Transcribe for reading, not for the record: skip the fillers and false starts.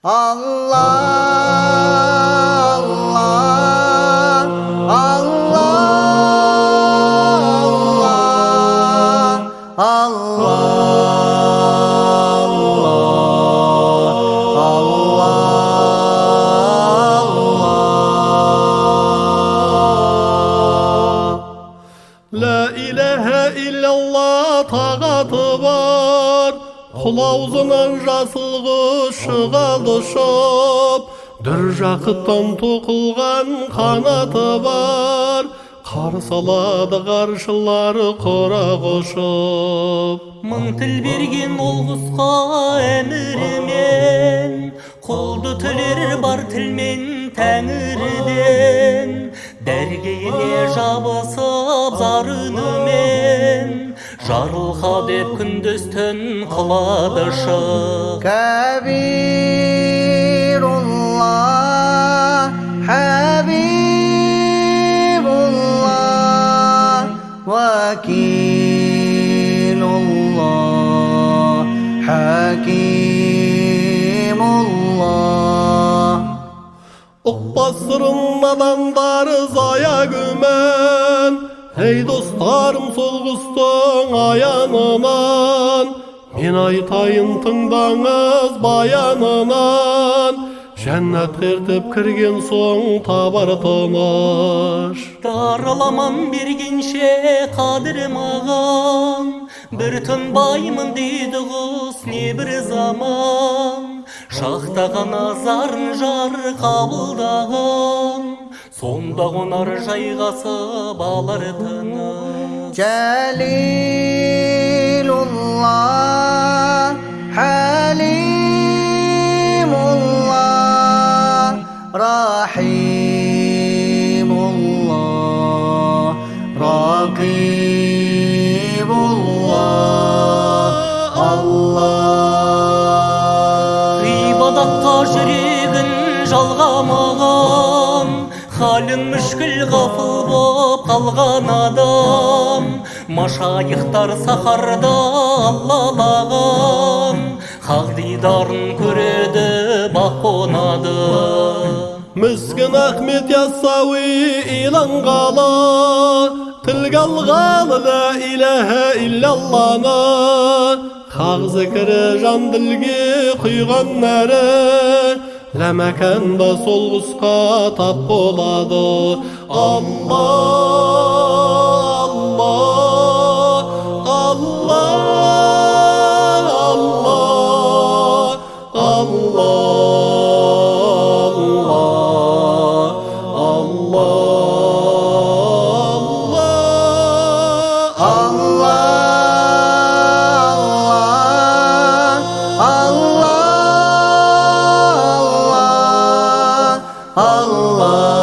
Allah, Allah, Allah, Allah, Allah. La ilahe illallah tağatı var, Kul auzundan жасылғы шығады шоп. Дүр жақыттан тоқылған қанаты бар, қарсы алады ғаршылары құра қошып. Мың тіл берген ол құсқа әмірімен, қолды тілер бар тілмен тәңірден. Дәргейіне жабысып зарынымен, жарылға деп күндіз түн қылады шық. Kabirullah, Habibullah, Vakilullah, Hakimullah. Ұқпасырым адамдары зая күмән, Ей достарым сол құстың аянынан, Мен айтайын тыңдаңыз баянынан, Жәннат кертіп кірген соң табар тыныш. Дараламан бергенше қадір маған, бір түн баймын дейді құс не бір заман. Шақтаған азарын жар қабылдаған, сонда қонар жайғасып алар тыныш. Jalilullah, Halimullah, Rahimullah, Raqibullah, Allah. Ғибадатқа жүрегін жалғамаған, халін мүшкіл ғафыл боп қалған адам. Машайықтар сахарда аллалаған, хақ дидарын көреді бақ қонады. Мүскін Ахмет Яссауи иланғалы, Тілге алғалы ла иләһә иллалланы. Хақ зікірі жан ділге құйған нәрі, Ләмәкәнда сол құсқа тап болады. Allah, Allah, Allah, Allah, Allah, Allah, Allah.